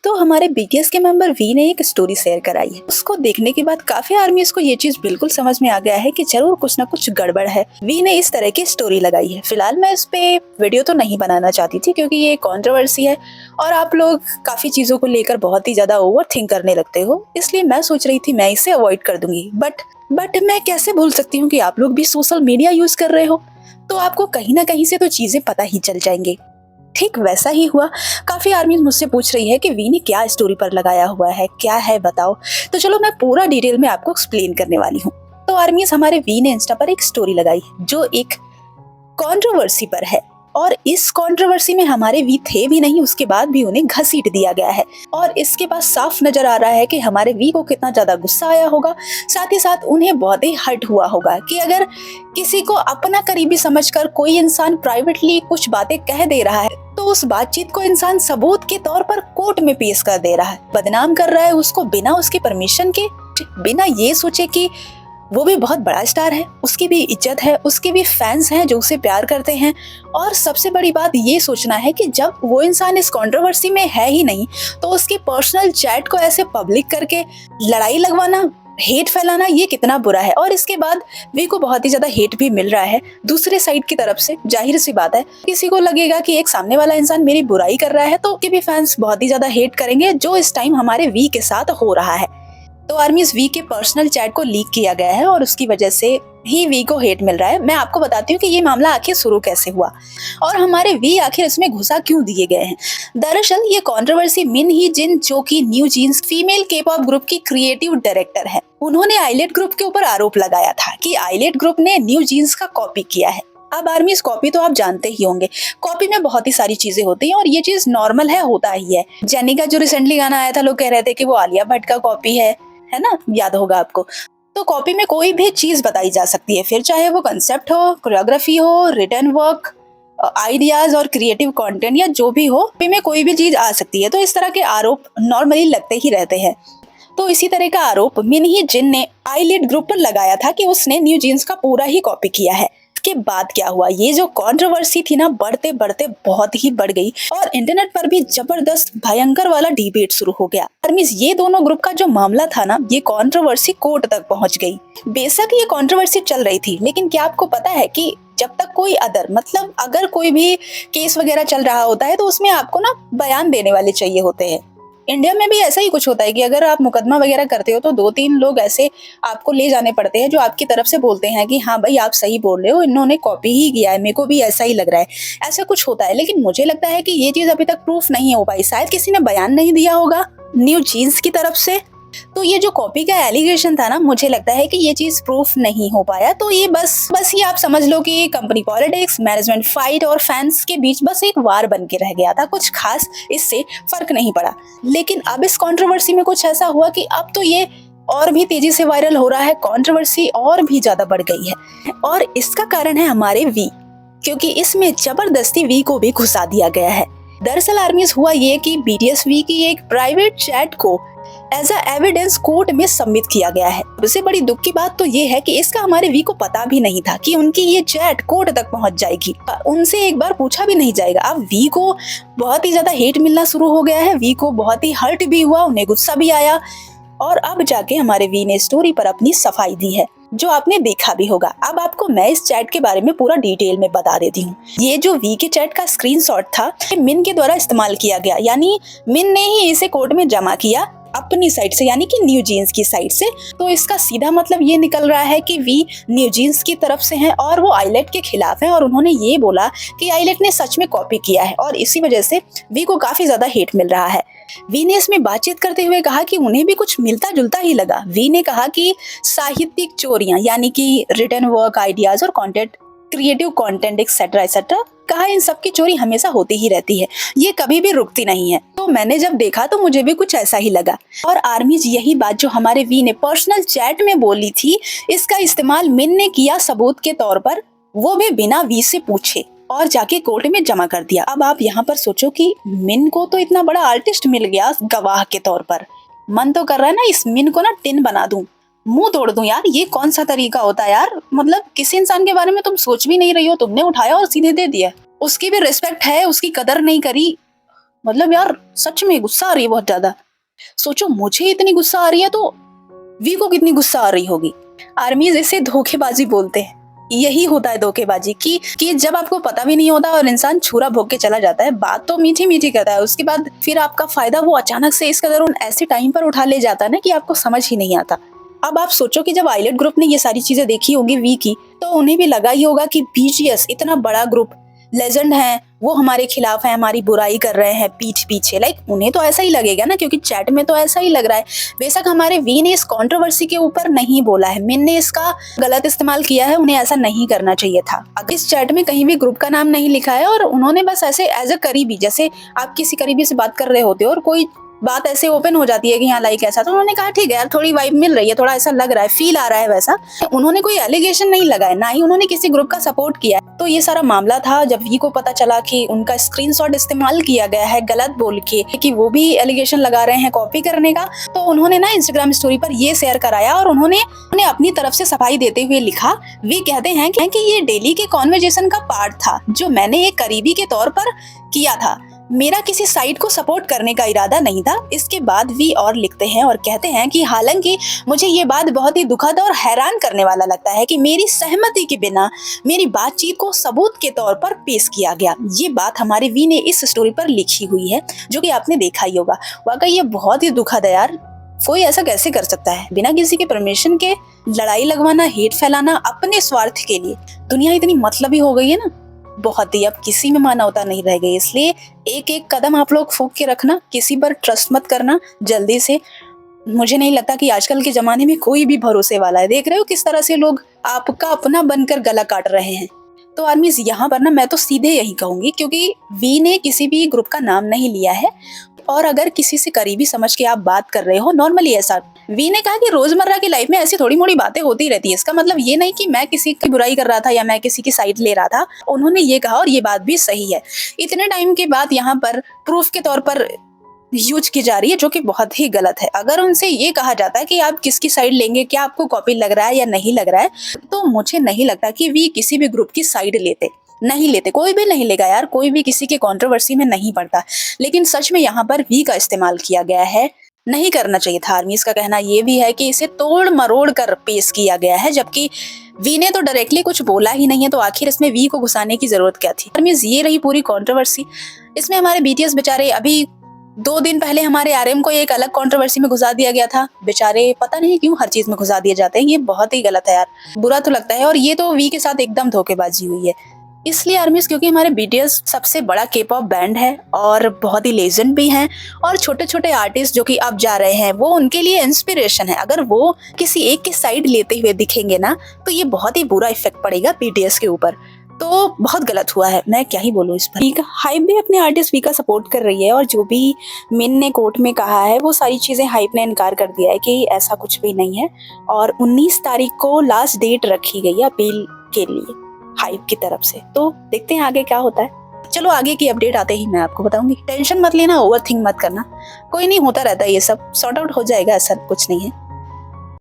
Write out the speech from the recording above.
तो हमारे बीटीएस के मेंबर वी ने एक स्टोरी शेयर कराई है। उसको देखने के बाद काफी आर्मीज को ये चीज बिल्कुल समझ में आ गया है कि जरूर कुछ ना कुछ गड़बड़ है। वी ने इस तरह की स्टोरी लगाई है। फिलहाल मैं इस पे वीडियो तो नहीं बनाना चाहती थी क्योंकि ये कंट्रोवर्सी है और आप लोग काफी चीजों को लेकर बहुत ही ज्यादा ओवर थिंक करने लगते हो, इसलिए मैं सोच रही थी मैं इसे अवॉइड कर दूंगी। बट मैं कैसे भूल सकती हूँ कि आप लोग भी सोशल मीडिया यूज कर रहे हो, तो आपको कहीं ना कहीं से तो चीजें पता ही चल जाएंगे। ठीक वैसा ही हुआ। काफी आर्मीज मुझसे पूछ रही है कि वी ने क्या स्टोरी पर लगाया हुआ है, क्या है बताओ। तो चलो मैं पूरा डिटेल में आपको एक्सप्लेन करने वाली हूँ। तो आर्मीज, हमारे वी ने इंस्टा पर एक स्टोरी लगाई जो एक कंट्रोवर्सी पर है और इस कंट्रोवर्सी में हमारे वी थे भी नहीं, उसके बाद भी उन्हें घसीट दिया गया है और इसके बाद साफ नजर आ रहा है कि हमारे वी को कितना ज्यादा गुस्सा आया होगा। साथ ही साथ उन्हें बहुत ही हर्ट हुआ होगा कि अगर किसी को अपना करीबी समझकर कोई इंसान प्राइवेटली कुछ बातें कह दे रहा है तो उस बातचीत को इंसान सबूत के तौर पर कोर्ट में पेश कर दे रहा है, बदनाम कर रहा है उसको बिना उसकी परमिशन के, बिना ये सोचे कि वो भी बहुत बड़ा स्टार है, उसकी भी इज्जत है, उसके भी फैंस हैं जो उसे प्यार करते हैं। और सबसे बड़ी बात ये सोचना है कि जब वो इंसान इस कंट्रोवर्सी में है ही नहीं तो उसके पर्सनल चैट को ऐसे पब्लिक करके लड़ाई लगवाना, हेट फैलाना, ये कितना बुरा है। और इसके बाद वी को बहुत ही ज्यादा हेट भी मिल रहा है दूसरे साइड की तरफ से। जाहिर सी बात है किसी को लगेगा कि एक सामने वाला इंसान मेरी बुराई कर रहा है तो उसके भी फैंस बहुत ही ज्यादा हेट करेंगे, जो इस टाइम हमारे वी के साथ हो रहा है। तो आर्मीज, वी के पर्सनल चैट को लीक किया गया है और उसकी वजह से ही वी को हेट मिल रहा है। मैं आपको बताती हूँ कि ये मामला आखिर शुरू कैसे हुआ और हमारे वी आखिर इसमें घुसा क्यों दिए गए हैं। दरअसल ये कंट्रोवर्सी मिन ही जिन, जो कि NewJeans female K-pop group की क्रिएटिव डायरेक्टर है, उन्होंने आईलेट ग्रुप के ऊपर आरोप लगाया था कि आईलेट ग्रुप ने न्यू जीन्स का कॉपी किया है। अब आर्मीज, कॉपी तो आप जानते ही होंगे, कॉपी में बहुत ही सारी चीजें होती हैं और ये चीज नॉर्मल है, होता ही है। जेनी का जो रिसेंटली गाना आया था, लोग कह रहे थे कि वो आलिया भट्ट का कॉपी है ना, याद होगा आपको। तो कॉपी में कोई भी चीज बताई जा सकती है, फिर चाहे वो कंसेप्ट हो, कोरियोग्राफी हो, रिटन वर्क, आइडियाज और क्रिएटिव कंटेंट या जो भी हो, कॉपी में कोई भी चीज आ सकती है। तो इस तरह के आरोप नॉर्मली लगते ही रहते हैं। तो इसी तरह का आरोप मिन ही जिन ने आईलेट ग्रुप पर लगाया था कि उसने न्यू जीन्स का पूरा ही कॉपी किया है। के बाद क्या हुआ, ये जो कंट्रोवर्सी थी ना, बढ़ते बढ़ते बहुत ही बढ़ गई और इंटरनेट पर भी जबरदस्त भयंकर वाला डिबेट शुरू हो गया। आर्मीज, ये दोनों ग्रुप का जो मामला था ना, ये कंट्रोवर्सी कोर्ट तक पहुंच गई। बेशक ये कंट्रोवर्सी चल रही थी, लेकिन क्या आपको पता है कि जब तक कोई मतलब अगर कोई भी केस वगैरह चल रहा होता है तो उसमें आपको ना बयान देने वाले चाहिए होते हैं। इंडिया में भी ऐसा ही कुछ होता है कि अगर आप मुकदमा वगैरह करते हो तो 2-3 लोग ऐसे आपको ले जाने पड़ते हैं जो आपकी तरफ से बोलते हैं कि हाँ भाई आप सही बोल रहे हो, इन्होंने कॉपी ही किया है, मेरे को भी ऐसा ही लग रहा है। ऐसा कुछ होता है, लेकिन मुझे लगता है कि ये चीज अभी तक प्रूफ नहीं हो पाई। शायद किसी ने बयान नहीं दिया होगा न्यू जीन्स की तरफ से। तो ये जो कॉपी का एलिगेशन था ना, मुझे लगता है कि ये चीज प्रूफ नहीं हो पाया। तो ये बस ये आप समझ लो कि कंपनी पॉलिटिक्स, मैनेजमेंट फाइट और फैंस के बीच बस एक वार बन के रह गया था। कुछ खास इससे फर्क नहीं पड़ा। लेकिन अब इस कंट्रोवर्सी में कुछ ऐसा हुआ कि अब तो ये और भी तेजी से वायरल हो रहा है, कंट्रोवर्सी और भी ज्यादा बढ़ गई है। और इसका कारण है हमारे वी, क्योंकि इसमें जबरदस्ती वी को भी घुसा दिया गया है। दरअसल आर्मीज, हुआ ये कि बीटीएस वी की एक प्राइवेट चैट को एज अ एविडेंस कोर्ट में सबमिट किया गया है। सबसे बड़ी दुख की बात तो ये है कि इसका हमारे वी को पता भी नहीं था कि उनकी ये चैट कोर्ट तक पहुंच जाएगी। उनसे एक बार पूछा भी नहीं जाएगा। अब वी को बहुत ही ज्यादा हेट मिलना शुरू हो गया है। वी को बहुत ही हर्ट भी हुआ, उन्हें गुस्सा भी आया और अब जाके हमारे वी ने स्टोरी पर अपनी सफाई दी है, जो आपने देखा भी होगा। अब आपको मैं इस चैट के बारे में पूरा डिटेल में बता देती हूँ। ये जो वी के चैट का स्क्रीनशॉट था, ये मिन के द्वारा इस्तेमाल किया गया, यानी मिन ने ही इसे कोर्ट में जमा किया अपनी साइड से, यानी कि न्यू जीन्स की साइड से। तो इसका सीधा मतलब ये निकल रहा है कि वी न्यू जीन्स की तरफ से हैं और वो आईलेट के खिलाफ हैं और उन्होंने ये बोला कि आईलेट ने सच में कॉपी किया है और इसी वजह से वी को काफी ज्यादा हेट मिल रहा है। वी ने इसमें बातचीत करते हुए कहा कि उन्हें भी कुछ मिलता जुलता ही लगा। वी ने कहा कि साहित्यिक चोरियां, यानी कि रिटन वर्क, आइडियाज और content, creative content etcetera etcetera, कहा इन सब की चोरी हमेशा होती ही रहती है, ये कभी भी रुकती नहीं है। तो मैंने जब देखा तो मुझे भी कुछ ऐसा ही लगा। और आर्मीज, यही बात जो हमारे वी ने पर्सनल चैट में बोली थी, इसका इस्तेमाल मिन ने किया सबूत के तौर पर, वो भी बिना वी से पूछे, और जाके कोर्ट में जमा कर दिया। अब आप यहाँ पर सोचो कि मिन को तो इतना बड़ा आर्टिस्ट मिल गया गवाह के तौर पर। मन तो कर रहा है ना इस मिन को ना टिन बना दूं, मुंह तोड़ दूं यार। ये कौन सा तरीका होता है यार, मतलब किसी इंसान के बारे में तुम सोच भी नहीं रही हो, तुमने उठाया और सीधे दे दिया। उसकी भी रिस्पेक्ट है, उसकी कदर नहीं करी। मतलब यार सच में गुस्सा आ रही है बहुत ज्यादा। सोचो मुझे इतनी गुस्सा आ रही है तो वी को कितनी गुस्सा आ रही होगी। आर्मीज इसे धोखेबाजी बोलते हैं। यही होता है धोखेबाजी कि जब आपको पता भी नहीं होता और इंसान छुरा भोग के चला जाता है, बात तो मीठी मीठी करता है, उसके बाद फिर आपका फायदा वो अचानक से इस कदर उन ऐसे टाइम पर उठा ले जाता है ना कि आपको समझ ही नहीं आता। अब आप सोचो कि जब आइलेट ग्रुप ने ये सारी चीजें देखी होंगी वी की, तो उन्हें भी लगा ही होगा कि बीटीएस इतना बड़ा ग्रुप, लेजेंड है, वो हमारे खिलाफ है, हमारी बुराई कर रहे हैं पीठ पीछे। लाइक उन्हें तो ऐसा ही लगेगा ना, क्योंकि चैट में तो ऐसा ही लग रहा है। बेशक हमारे वी ने इस कंट्रोवर्सी के ऊपर नहीं बोला है, मिन ने इसका गलत इस्तेमाल किया है, उन्हें ऐसा नहीं करना चाहिए था। अगर इस चैट में कहीं भी ग्रुप का नाम नहीं लिखा है और उन्होंने बस ऐसे एज अ करीबी, जैसे आप किसी करीबी से बात कर रहे होते हो और कोई बात ऐसे ओपन हो जाती है कि हाँ लाइक ऐसा, तो उन्होंने कहा ठीक है यार, थोड़ी वाइब मिल रही है, थोड़ा ऐसा लग रहा है, फील आ रहा है वैसा। उन्होंने कोई एलिगेशन नहीं लगाया, ना ही उन्होंने किसी ग्रुप का सपोर्ट किया। तो ये सारा मामला था जब वी को पता चला कि उनका स्क्रीनशॉट इस्तेमाल किया गया है गलत बोल के, कि वो भी एलिगेशन लगा रहे हैं कॉपी करने का, तो उन्होंने ना इंस्टाग्राम स्टोरी पर ये शेयर कराया और उन्होंने अपनी तरफ से सफाई देते हुए लिखा। वी कहते हैं कि ये डेली के कॉन्वर्जेशन का पार्ट था जो मैंने एक करीबी के तौर पर किया था, मेरा किसी साइड को सपोर्ट करने का इरादा नहीं था। इसके बाद वी और लिखते हैं और कहते हैं कि हालांकि मुझे ये बात बहुत ही दुखद और हैरान करने वाला लगता है कि मेरी सहमति के बिना मेरी बातचीत को सबूत के तौर पर पेश किया गया। ये बात हमारे वी ने इस स्टोरी पर लिखी हुई है, जो कि आपने देखा ही होगा। वाकई ये बहुत ही दुखद है यार, कोई ऐसा कैसे कर सकता है बिना किसी के परमिशन के लड़ाई लगवाना, हेट फैलाना अपने स्वार्थ के लिए। दुनिया इतनी मतलबी हो गई है ना, बहुत ही, अब किसी में मानवता नहीं रह गई। इसलिए एक एक कदम आप लोग फूंक के रखना, किसी पर ट्रस्ट मत करना जल्दी से। मुझे नहीं लगता कि आजकल के जमाने में कोई भी भरोसे वाला है। देख रहे हो किस तरह से लोग आपका अपना बनकर गला काट रहे हैं। तो आर्मीज यहाँ पर ना मैं तो सीधे यही कहूंगी, क्योंकि वी ने किसी भी ग्रुप का नाम नहीं लिया है, और अगर किसी से करीबी समझ के आप बात कर रहे हो नॉर्मली, ऐसा वी ने कहा कि रोजमर्रा की लाइफ में ऐसी थोड़ी मोड़ी बातें होती रहती है। इसका मतलब ये नहीं कि मैं किसी की बुराई कर रहा था या मैं किसी की साइड ले रहा था। उन्होंने ये कहा और ये बात भी सही है। इतने टाइम के बाद यहाँ पर प्रूफ के तौर पर यूज की जा रही है, जो कि बहुत ही गलत है। अगर उनसे ये कहा जाता है कि आप किसकी साइड लेंगे, क्या आपको कॉपी लग रहा है या नहीं लग रहा है, तो मुझे नहीं लगता कि वी किसी भी ग्रुप की साइड लेते। कोई भी नहीं लेगा यार, कोई भी किसी के कंट्रोवर्सी में नहीं पड़ता। लेकिन सच में यहाँ पर वी का इस्तेमाल किया गया है, नहीं करना चाहिए था। आर्मीज का कहना ये भी है कि इसे तोड़ मरोड़ कर पेश किया गया है, जबकि वी ने तो डायरेक्टली कुछ बोला ही नहीं है, तो आखिर इसमें वी को घुसाने की जरूरत क्या थी। आर्मीज ये रही पूरी कंट्रोवर्सी। इसमें हमारे बीटीएस बेचारे, अभी 2 दिन पहले हमारे आरएम को एक अलग कंट्रोवर्सी में घुसा दिया गया था। बेचारे पता नहीं क्यों हर चीज में घुसा दिए जाते हैं, ये बहुत ही गलत है यार, बुरा तो लगता है। और ये तो वी के साथ एकदम धोखेबाजी हुई है। इसलिए आर्मीज, क्योंकि हमारे बीटीएस सबसे बड़ा के-पॉप बैंड है और बहुत ही लेजेंड भी हैं, और छोटे छोटे आर्टिस्ट जो कि अब जा रहे हैं वो उनके लिए इंस्पिरेशन है। अगर वो किसी एक की साइड लेते हुए दिखेंगे ना, तो ये बहुत ही बुरा इफेक्ट पड़ेगा बीटीएस के ऊपर। तो बहुत गलत हुआ है, मैं क्या ही बोलूँ इस पर। ठीक है, हाइप भी अपने आर्टिस्ट वी का सपोर्ट कर रही है, और जो भी मिन ने कोर्ट में कहा है वो सारी चीजें हाइप ने इनकार कर दिया है कि ऐसा कुछ भी नहीं है। और 19 तारीख को लास्ट डेट रखी गई है अपील के लिए हाइप की तरफ से। तो देखते हैं आगे क्या होता है। चलो आगे की अपडेट आते ही मैं आपको बताऊंगी। टेंशन मत लेना, ओवर थिंक मत करना, कोई नहीं, होता रहता है ये सब, सॉर्ट आउट हो जाएगा, ऐसा कुछ नहीं है।